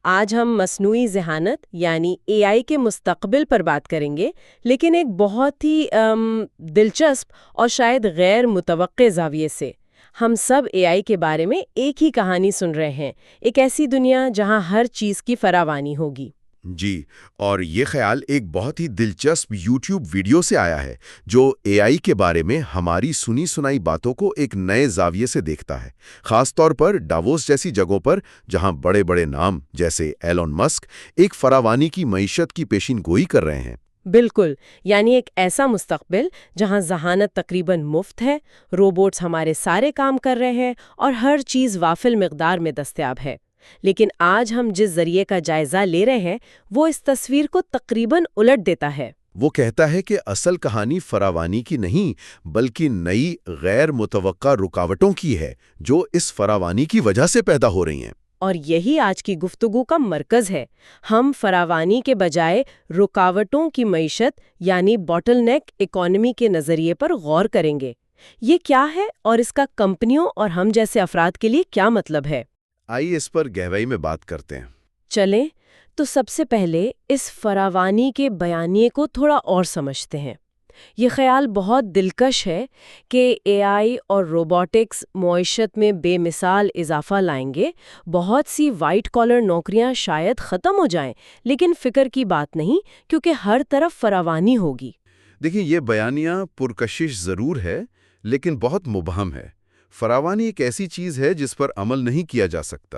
آج ہم مصنوعی ذہانت یعنی اے آئی کے مستقبل پر بات کریں گے، لیکن ایک بہت ہی دلچسپ اور شاید غیر متوقع زاویے سے۔ ہم سب اے آئی کے بارے میں ایک ہی کہانی سن رہے ہیں، ایک ایسی دنیا جہاں ہر چیز کی فراوانی ہوگی۔ جی، اور یہ خیال ایک بہت ہی دلچسپ یوٹیوب ویڈیو سے آیا ہے جو اے آئی کے بارے میں ہماری سنی سنائی باتوں کو ایک نئے زاویے سے دیکھتا ہے، خاص طور پر ڈاووس جیسی جگہوں پر جہاں بڑے بڑے نام جیسے ایلون مسک ایک فراوانی کی معیشت کی پیشین گوئی کر رہے ہیں۔ بالکل، یعنی ایک ایسا مستقبل جہاں ذہانت تقریباً مفت ہے، روبوٹس ہمارے سارے کام کر رہے ہیں اور ہر چیز وافر مقدار میں دستیاب ہے۔ لیکن آج ہم جس ذریعے کا جائزہ لے رہے ہیں وہ اس تصویر کو تقریباً الٹ دیتا ہے۔ وہ کہتا ہے کہ اصل کہانی فراوانی کی نہیں بلکہ نئی غیر متوقع رکاوٹوں کی ہے جو اس فراوانی کی وجہ سے پیدا ہو رہی ہیں۔ اور یہی آج کی گفتگو کا مرکز ہے۔ ہم فراوانی کے بجائے رکاوٹوں کی معیشت یعنی باٹل نیک اکانومی کے نظریے پر غور کریں گے۔ یہ کیا ہے اور اس کا کمپنیوں اور ہم جیسے افراد کے لیے کیا مطلب ہے؟ آئیے اس پر گہرائی میں بات کرتے ہیں۔ چلیں تو سب سے پہلے اس فراوانی کے بیانیے کو تھوڑا اور سمجھتے ہیں۔ یہ خیال بہت دلکش ہے کہ اے آئی اور روبوٹکس معیشت میں بے مثال اضافہ لائیں گے، بہت سی وائٹ کالر نوکریاں شاید ختم ہو جائیں، لیکن فکر کی بات نہیں کیونکہ ہر طرف فراوانی ہوگی۔ دیکھیں، یہ بیانیہ پرکشش ضرور ہے لیکن بہت مبہم ہے۔ فراوانی ایک ایسی چیز ہے جس پر عمل نہیں کیا جا سکتا۔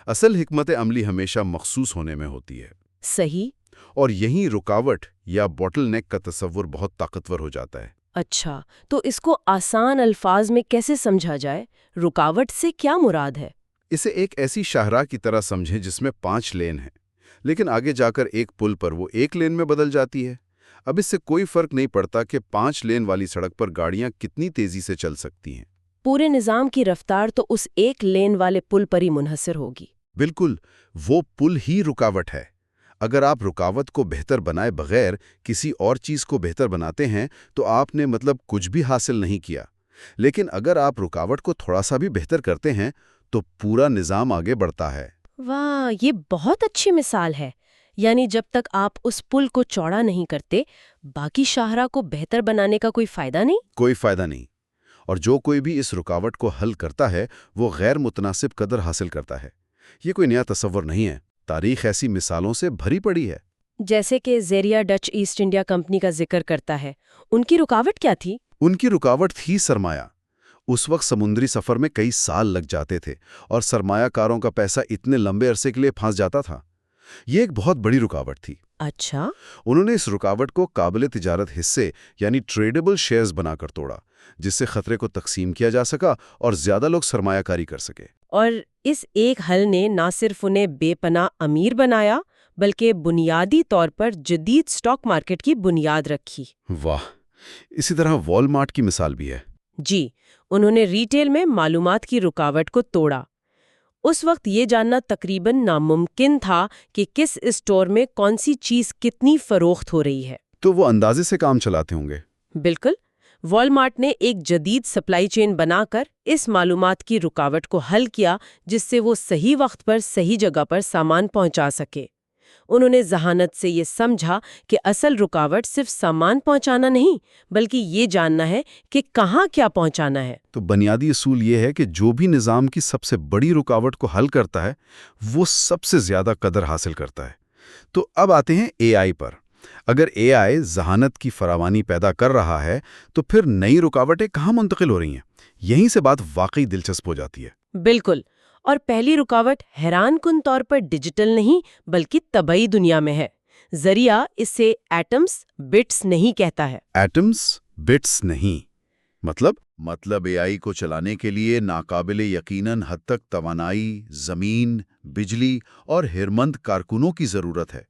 اصل حکمت عملی ہمیشہ مخصوص ہونے میں ہوتی ہے۔ صحیح۔ اور یہیں رکاوٹ یا باٹل نیک کا تصور بہت طاقتور ہو جاتا ہے۔ اچھا، تو اس کو آسان الفاظ میں کیسے سمجھا جائے؟ رکاوٹ سے کیا مراد ہے؟ اسے ایک ایسی شاہراہ کی طرح سمجھیں جس میں 5 لین ہیں، لیکن آگے جا کر ایک پل پر وہ 1 لین میں بدل جاتی ہے۔ اب اس سے کوئی فرق نہیں پڑتا کہ 5 لین والی سڑک پر گاڑیاں کتنی تیزی سے چل سکتی ہیں۔ پورے نظام کی رفتار تو اس ایک لین والے پل پر ہی منحصر ہوگی۔ بالکل، وہ پل ہی رکاوٹ ہے۔ اگر آپ رکاوٹ کو بہتر بنائے بغیر کسی اور چیز کو بہتر بناتے ہیں تو آپ نے کچھ بھی حاصل نہیں کیا۔ لیکن اگر آپ رکاوٹ کو تھوڑا سا بھی بہتر کرتے ہیں تو پورا نظام آگے بڑھتا ہے۔ واہ، یہ بہت اچھی مثال ہے۔ یعنی جب تک آپ اس پل کو چوڑا نہیں کرتے، باقی شاہراہ کو بہتر بنانے کا کوئی فائدہ نہیں؟ کوئی فائدہ نہیں۔ اور جو کوئی بھی اس رکاوٹ کو حل کرتا ہے وہ غیر متناسب قدر حاصل کرتا ہے۔ یہ کوئی نیا تصور نہیں ہے، تاریخ ایسی مثالوں سے بھری پڑی ہے۔ جیسے کہ زیریا ڈچ ایسٹ انڈیا کمپنی کا ذکر کرتا ہے، ان کی رکاوٹ کیا تھی؟ ان کی رکاوٹ تھی سرمایہ۔ اس وقت سمندری سفر میں کئی سال لگ جاتے تھے اور سرمایہ کاروں کا پیسہ اتنے لمبے عرصے کے لیے پھنس جاتا تھا۔ یہ ایک بہت بڑی رکاوٹ تھی۔ اچھا۔ انہوں نے اس رکاوٹ کو قابل تجارت حصے یعنی ٹریڈیبل شیئرز بنا کر توڑا، جس سے خطرے کو تقسیم کیا جا سکا اور زیادہ لوگ سرمایہ کاری کر سکے۔ اور اس ایک حل نے نہ صرف انہیں بے پناہ امیر بنایا بلکہ بنیادی طور پر جدید سٹاک مارکیٹ کی بنیاد رکھی۔ واہ، اسی طرح والمارٹ کی مثال بھی ہے۔ جی، انہوں نے ریٹیل میں معلومات کی رکاوٹ کو توڑا۔ اس وقت یہ جاننا تقریباً ناممکن تھا کہ کس اسٹور میں کون سی چیز کتنی فروخت ہو رہی ہے۔ تو وہ اندازے سے کام چلاتے ہوں گے۔ بالکل، والمارٹ نے ایک جدید سپلائی چین بنا کر اس معلومات کی رکاوٹ کو حل کیا جس سے وہ صحیح وقت پر صحیح جگہ پر سامان پہنچا سکے۔ انہوں نے ذہانت سے یہ سمجھا کہ اصل رکاوٹ صرف سامان پہنچانا نہیں بلکہ یہ جاننا ہے کہ کہاں کیا پہنچانا ہے۔ تو بنیادی اصول یہ ہے کہ جو بھی نظام کی سب سے بڑی رکاوٹ کو حل کرتا ہے وہ سب سے زیادہ قدر حاصل کرتا ہے۔ تو اب آتے ہیں اے آئی پر۔ اگر اے آئی ذہانت کی فراوانی پیدا کر رہا ہے تو پھر نئی رکاوٹیں کہاں منتقل ہو رہی ہیں؟ یہیں سے بات واقعی دلچسپ ہو جاتی ہے۔ بالکل، اور پہلی رکاوٹ حیران کن طور پر ڈیجیٹل نہیں بلکہ طبعی دنیا میں ہے۔ ذریعہ اسے ایٹمز بٹس نہیں کہتا ہے۔ ایٹمز بٹس نہیں مطلب اے آئی کو چلانے کے لیے ناقابل یقیناً حد تک توانائی، زمین، بجلی اور ہرمند کارکنوں کی ضرورت ہے۔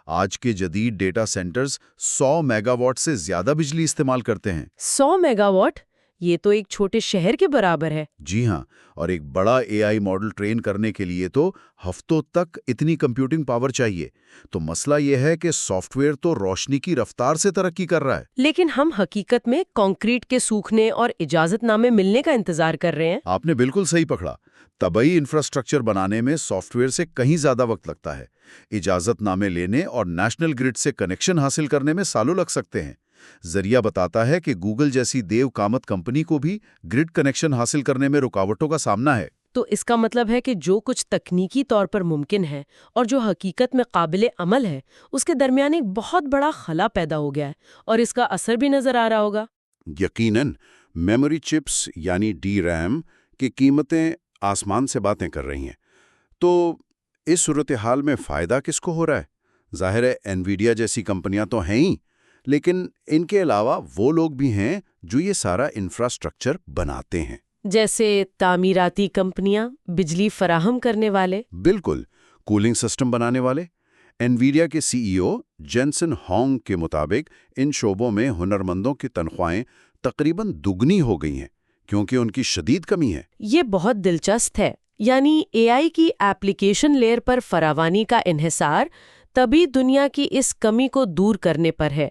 آج کے جدید ڈیٹا سینٹرز 100 میگا واٹ سے زیادہ بجلی استعمال کرتے ہیں۔ 100 میگا واٹ؟ یہ تو ایک چھوٹے شہر کے برابر ہے۔ جی ہاں، اور ایک بڑا اے آئی ماڈل ٹرین کرنے کے لیے تو ہفتوں تک اتنی کمپیوٹنگ پاور چاہیے۔ تو مسئلہ یہ ہے کہ سافٹ ویئر تو روشنی کی رفتار سے ترقی کر رہا ہے، لیکن ہم حقیقت میں کنکریٹ کے سوکھنے اور اجازت نامے ملنے کا انتظار کر رہے ہیں۔ آپ نے بالکل صحیح پکڑا۔ طبعی انفراسٹرکچر بنانے میں سافٹ ویئر سے کہیں زیادہ وقت لگتا ہے۔ اجازت نامے لینے اور نیشنل گرڈ سے کنیکشن حاصل کرنے میں سالوں لگ سکتے ہیں۔ ذریعہ بتاتا ہے کہ گوگل جیسی دیو کامت کمپنی کو بھی گرڈ کنیکشن حاصل کرنے میں رکاوٹوں کا سامنا ہے۔ تو اس کا مطلب ہے کہ جو کچھ تکنیکی طور پر ممکن ہے اور جو حقیقت میں قابل عمل ہے، اس کے درمیان ایک بہت بڑا خلا پیدا ہو گیا ہے، اور اس کا اثر بھی نظر آ رہا ہوگا۔ یقیناً میموری چپس یعنی ڈی ریم کی قیمتیں آسمان سے باتیں کر رہی ہیں۔ تو اس صورتحال میں فائدہ کس کو ہو رہا ہے؟ ظاہر ہے انویڈیا جیسی کمپنیاں تو ہیں ہی، لیکن ان کے علاوہ وہ لوگ بھی ہیں جو یہ سارا انفراسٹرکچر بناتے ہیں۔ جیسے تعمیراتی کمپنیاں، بجلی فراہم کرنے والے۔ بالکل، کولنگ سسٹم بنانے والے۔ انویڈیا کے سی ای او جینسن ہانگ کے مطابق ان شعبوں میں ہنرمندوں کی تنخواہیں تقریباً دگنی ہو گئی ہیں کیونکہ ان کی شدید کمی ہے۔ یہ بہت دلچسپ ہے، یعنی اے آئی کی ایپلیکیشن لیئر پر فراوانی کا انحصار طبی دنیا کی اس کمی کو دور کرنے پر ہے۔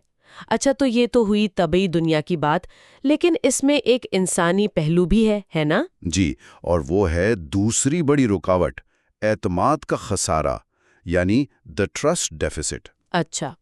اچھا، تو یہ تو ہوئی طبی دنیا کی بات، لیکن اس میں ایک انسانی پہلو بھی ہے نا؟ جی، اور وہ ہے دوسری بڑی رکاوٹ، اعتماد کا خسارہ، یعنی the trust deficit۔ اچھا۔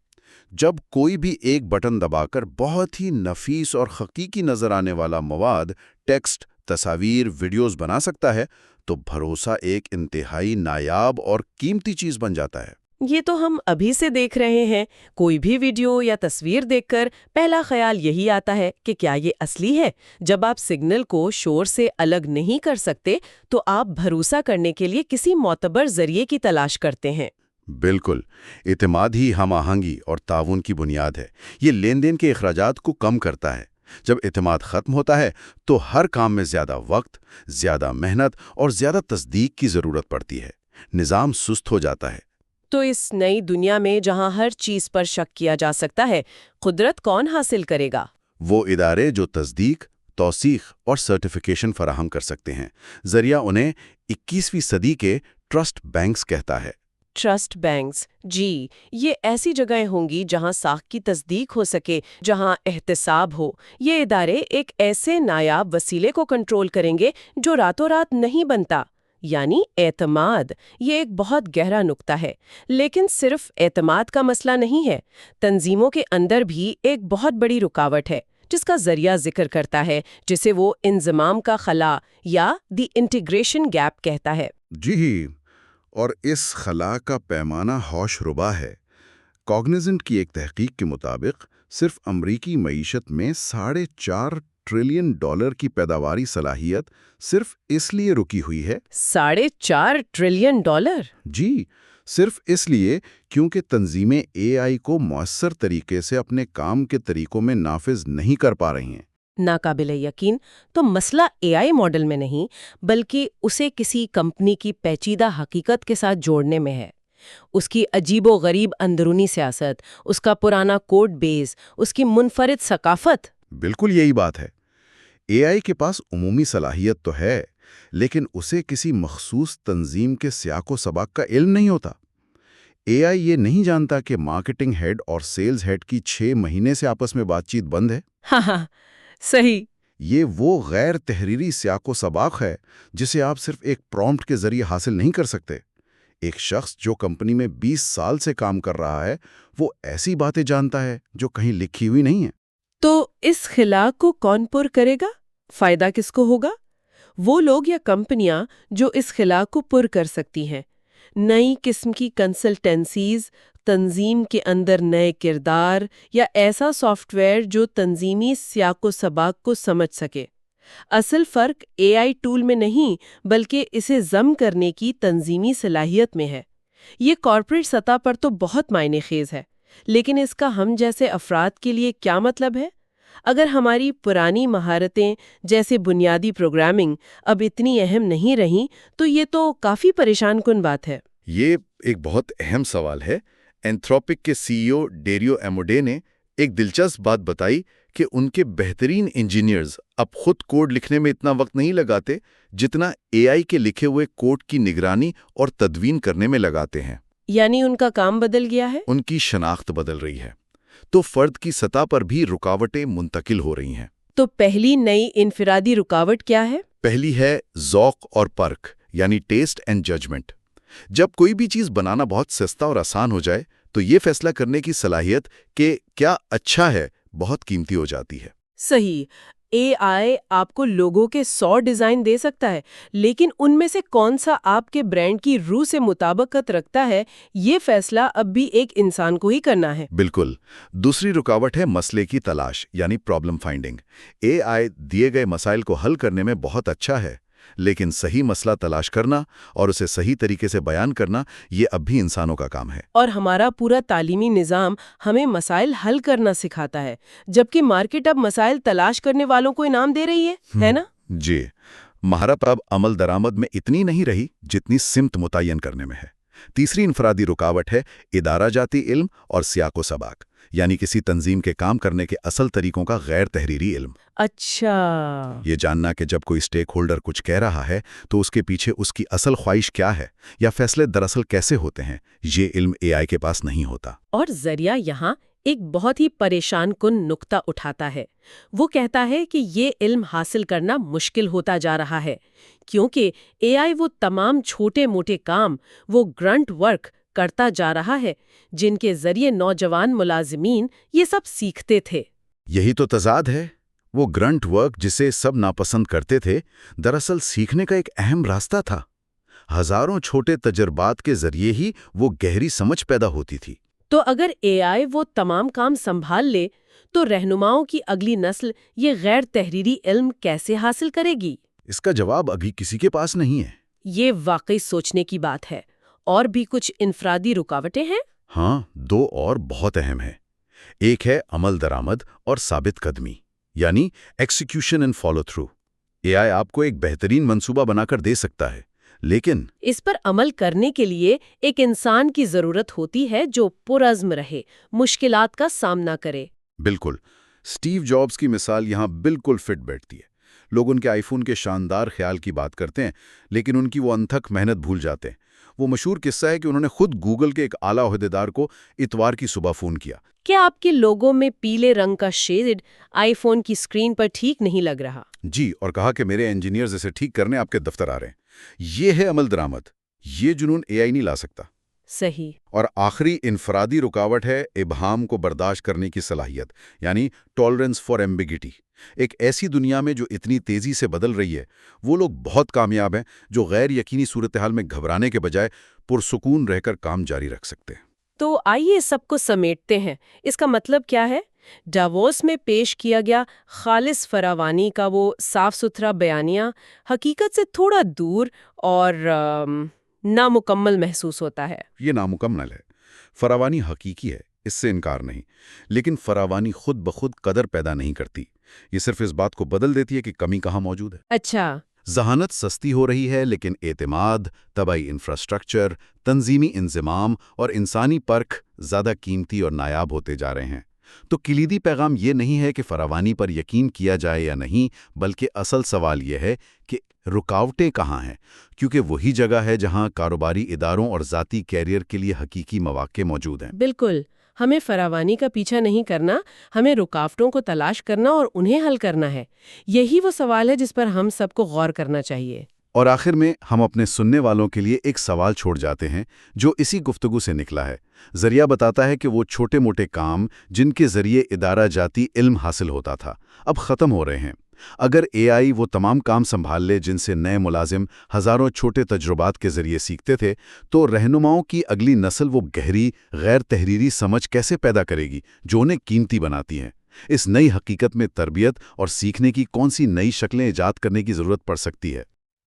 جب کوئی بھی ایک بٹن دبا کر بہت ہی نفیس اور حقیقی نظر آنے والا مواد، ٹیکسٹ، تصاویر، ویڈیوز بنا سکتا ہے تو بھروسہ ایک انتہائی نایاب اور قیمتی چیز بن جاتا ہے۔ یہ تو ہم ابھی سے دیکھ رہے ہیں، کوئی بھی ویڈیو یا تصویر دیکھ کر پہلا خیال یہی آتا ہے کہ کیا یہ اصلی ہے؟ جب آپ سگنل کو شور سے الگ نہیں کر سکتے تو آپ بھروسہ کرنے کے لیے کسی معتبر ذریعے کی تلاش کرتے ہیں۔ بالکل، اعتماد ہی ہم آہنگی اور تعاون کی بنیاد ہے۔ یہ لین دین کے اخراجات کو کم کرتا ہے۔ جب اعتماد ختم ہوتا ہے تو ہر کام میں زیادہ وقت، زیادہ محنت اور زیادہ تصدیق کی ضرورت پڑتی ہے۔ نظام سست ہو جاتا ہے۔ تو اس نئی دنیا میں جہاں ہر چیز پر شک کیا جا سکتا ہے، قدرت کون حاصل کرے گا؟ وہ ادارے جو تصدیق، توثیق اور سرٹیفیکیشن فراہم کر سکتے ہیں۔ ذریعہ انہیں 21ویں صدی کے ٹرسٹ بینکس کہتا ہے۔ ٹرسٹ بینکس، جی، یہ ایسی جگہیں ہوں گی جہاں ساکھ کی تصدیق ہو سکے، جہاں احتساب ہو۔ یہ ادارے ایک ایسے نایاب وسیلے کو کنٹرول کریں گے جو راتوں رات نہیں بنتا، یعنی اعتماد۔ یہ ایک بہت گہرا نکتہ ہے، لیکن صرف اعتماد کا مسئلہ نہیں ہے۔ تنظیموں کے اندر بھی ایک بہت بڑی رکاوٹ ہے جس کا ذریعہ ذکر کرتا ہے، جسے وہ انضمام کا خلا یا دی انٹیگریشن گیپ کہتا ہے۔ جی، اور اس خلا کا پیمانہ ہوش ربا ہے۔ کوگنیزنٹ کی ایک تحقیق کے مطابق صرف امریکی معیشت میں $4.5 ٹریلین کی پیداواری صلاحیت صرف اس لیے رکی ہوئی ہے۔ $4.5 ٹریلین؟ جی، صرف اس لیے کیونکہ تنظیمیں اے آئی کو مؤثر طریقے سے اپنے کام کے طریقوں میں نافذ نہیں کر پا رہی ہیں۔ ناقابل یقین۔ تو مسئلہ اے آئی ماڈل میں نہیں، بلکہ اسے کسی کمپنی کی پیچیدہ حقیقت کے ساتھ جوڑنے میں ہے۔ اس کی عجیب و غریب اندرونی سیاست، اس کا پرانا کوڈ بیس، اس کی منفرد ثقافت۔ بالکل یہی بات ہے۔ اے آئی کے پاس عمومی صلاحیت تو ہے، لیکن اسے کسی مخصوص تنظیم کے سیاق و سباق کا علم نہیں ہوتا۔ اے آئی یہ نہیں جانتا کہ مارکیٹنگ ہیڈ اور سیلز ہیڈ کی 6 مہینے سے آپس میں بات چیت بند ہے۔ ہاں، صحیح۔ یہ وہ غیر تحریری سیاق و سباق ہے جسے آپ صرف ایک پرومپٹ کے ذریعے حاصل نہیں کر سکتے۔ ایک شخص جو کمپنی میں 20 سال سے کام کر رہا ہے، وہ ایسی باتیں جانتا ہے جو کہیں لکھی ہوئی نہیں ہیں۔ تو اس خلا کو کون پر کرے گا؟ فائدہ کس کو ہوگا؟ وہ لوگ یا کمپنیاں جو اس خلا کو پر کر سکتی ہیں۔ نئی قسم کی کنسلٹنسیز، تنظیم کے اندر نئے کردار، یا ایسا سافٹ ویئر جو تنظیمی سیاق و سباق کو سمجھ سکے۔ اصل فرق اے آئی ٹول میں نہیں، بلکہ اسے ضم کرنے کی تنظیمی صلاحیت میں ہے۔ یہ کارپوریٹ سطح پر تو بہت معنی خیز ہے، لیکن اس کا ہم جیسے افراد کے لیے کیا مطلب ہے؟ اگر ہماری پرانی مہارتیں جیسے بنیادی پروگرامنگ اب اتنی اہم نہیں رہیں تو یہ تو کافی پریشان کن بات ہے۔ یہ ایک بہت اہم سوال ہے۔ اینتھروپک کے سی ای او ڈیریو ایموڈے نے ایک دلچسپ بات بتائی کہ ان کے بہترین انجینئرز اب خود کوڈ لکھنے میں اتنا وقت نہیں لگاتے جتنا اے آئی کے لکھے ہوئے کوڈ کی نگرانی اور تدوین کرنے میں لگاتے ہیں۔ یعنی ان کا کام بدل گیا ہے؟ ان کی شناخت بدل رہی ہے، تو فرد کی سطح پر بھی رکاوٹیں منتقل ہو رہی ہیں۔ تو پہلی نئی انفرادی رکاوٹ کیا ہے؟ پہلی ہے ذوق اور پرکھ، یعنی ٹیسٹ اینڈ ججمنٹ۔ جب کوئی بھی چیز بنانا بہت سستا اور آسان ہو جائے تو یہ فیصلہ کرنے کی صلاحیت کہ کیا اچھا ہے بہت قیمتی ہو جاتی ہے۔ صحیح۔ اے آئی آپ کو لوگوں کے 100 ڈیزائن دے سکتا ہے، لیکن ان میں سے کون سا آپ کے برانڈ کی روح سے مطابقت رکھتا ہے، یہ فیصلہ اب بھی ایک انسان کو ہی کرنا ہے۔ بالکل۔ دوسری رکاوٹ ہے مسئلے کی تلاش یعنی پرابلم فائنڈنگ۔ اے آئی دیے گئے مسائل کو حل کرنے میں بہت اچھا ہے، لیکن صحیح مسئلہ تلاش کرنا اور اسے صحیح طریقے سے بیان کرنا یہ اب بھی انسانوں کا کام ہے۔ اور ہمارا پورا تعلیمی نظام ہمیں مسائل حل کرنا سکھاتا ہے، جبکہ مارکیٹ اب مسائل تلاش کرنے والوں کو انعام دے رہی ہے نا؟ جی، مہارت اب عمل درآمد میں اتنی نہیں رہی جتنی سمت متعین کرنے میں ہے۔ تیسری انفرادی رکاوٹ ہے ادارہ جاتی علم اور سیاق و سباق، یعنی کسی تنظیم کے کام کرنے کے اصل طریقوں کا غیر تحریری علم۔ اچھا۔ یہ جاننا کہ جب کوئی اسٹیک ہولڈر کچھ کہہ رہا ہے تو اس کے پیچھے اس کی اصل خواہش کیا ہے یا فیصلے دراصل کیسے ہوتے ہیں، یہ علم اے آئی کے پاس نہیں ہوتا۔ اور ذریعہ یہاں ایک بہت ہی پریشان کن نقطہ اٹھاتا ہے۔ وہ کہتا ہے کہ یہ علم حاصل کرنا مشکل ہوتا جا رہا ہے، کیونکہ اے آئی وہ تمام چھوٹے موٹے کام، وہ گرنٹ ورک کرتا جا رہا ہے جن کے ذریعے نوجوان ملازمین یہ سب سیکھتے تھے۔ یہی تو تضاد ہے۔ وہ گرنٹ ورک جسے سب ناپسند کرتے تھے، دراصل سیکھنے کا ایک اہم راستہ تھا۔ ہزاروں چھوٹے تجربات کے ذریعے ہی وہ گہری سمجھ پیدا ہوتی تھی۔ تو اگر اے آئی وہ تمام کام سنبھال لے تو رہنماؤں کی اگلی نسل یہ غیر تحریری علم کیسے حاصل کرے گی؟ اس کا جواب ابھی کسی کے پاس نہیں ہے۔ یہ واقعی سوچنے کی بات ہے۔ اور بھی کچھ انفرادی رکاوٹیں ہیں؟ ہاں، 2 اور بہت اہم ہیں۔ ایک ہے عمل درآمد اور ثابت قدمی، یعنی ایکسیکیوشن اینڈ فالو تھرو۔ اے آئی آپ کو ایک بہترین منصوبہ بنا کر دے سکتا ہے، لیکن اس پر عمل کرنے کے لیے ایک انسان کی ضرورت ہوتی ہے جو پرعزم رہے، مشکلات کا سامنا کرے۔ بالکل۔ اسٹیو جابز کی مثال یہاں بالکل فٹ بیٹھتی ہے۔ لوگ ان کے آئی فون کے شاندار خیال کی بات کرتے ہیں، لیکن ان کی وہ انتھک محنت بھول جاتے ہیں۔ وہ مشہور قصہ ہے کہ انہوں نے خود گوگل کے ایک اعلیٰ عہدیدار کو اتوار کی صبح فون کیا۔ کیا آپ کے لوگوں میں پیلے رنگ کا شیڈ آئی فون کی اسکرین پر ٹھیک نہیں لگ رہا؟ جی، اور کہا کہ میرے انجینئرز اسے ٹھیک کرنے آپ کے دفتر آ رہے ہیں۔ یہ ہے عمل درآمد۔ یہ جنون اے آئی نہیں لا سکتا۔ صحیح۔ اور آخری انفرادی رکاوٹ ہے ابہام کو برداشت کرنے کی صلاحیت، یعنی ٹالرنس فار ایمبیگیٹی۔ ایک ایسی دنیا میں جو اتنی تیزی سے بدل رہی ہے، وہ لوگ بہت کامیاب ہیں جو غیر یقینی صورتحال میں گھبرانے کے بجائے پرسکون رہ کر کام جاری رکھ سکتے ہیں۔ تو آئیے سب کو سمیٹتے ہیں۔ اس کا مطلب کیا ہے؟ ڈاووس میں پیش کیا گیا خالص فراوانی کا وہ صاف ستھرا بیانیہ حقیقت سے تھوڑا دور اور نامکمل محسوس ہوتا ہے۔ یہ نامکمل ہے۔ فراوانی حقیقی ہے، اس سے انکار نہیں، لیکن فراوانی خود بخود قدر پیدا نہیں کرتی۔ یہ صرف اس بات کو بدل دیتی ہے کہ کمی کہاں موجود ہے۔ اچھا۔ ذہانت سستی ہو رہی ہے، لیکن اعتماد، طبعی انفراسٹرکچر، تنظیمی انضمام اور انسانی پرکھ زیادہ قیمتی اور نایاب ہوتے جا رہے ہیں۔ تو کلیدی پیغام یہ نہیں ہے کہ فراوانی پر یقین کیا جائے یا نہیں، بلکہ اصل سوال یہ ہے کہ رکاوٹیں کہاں ہیں، کیونکہ وہی جگہ ہے جہاں کاروباری اداروں اور ذاتی کیریئر کے لیے حقیقی مواقع موجود ہیں۔ بالکل۔ ہمیں فراوانی کا پیچھا نہیں کرنا، ہمیں رکاوٹوں کو تلاش کرنا اور انہیں حل کرنا ہے۔ یہی وہ سوال ہے جس پر ہم سب کو غور کرنا چاہیے۔ اور آخر میں ہم اپنے سننے والوں کے لیے ایک سوال چھوڑ جاتے ہیں جو اسی گفتگو سے نکلا ہے۔ ذریعہ بتاتا ہے کہ وہ چھوٹے موٹے کام جن کے ذریعے ادارہ جاتی علم حاصل ہوتا تھا، اب ختم ہو رہے ہیں۔ اگر اے آئی وہ تمام کام سنبھال لے جن سے نئے ملازم ہزاروں چھوٹے تجربات کے ذریعے سیکھتے تھے، تو رہنماؤں کی اگلی نسل وہ گہری غیر تحریری سمجھ کیسے پیدا کرے گی جو انہیں قیمتی بناتی ہیں؟ اس نئی حقیقت میں تربیت اور سیکھنے کی کون سی نئی شکلیں ایجاد کرنے کی ضرورت پڑ سکتی ہے؟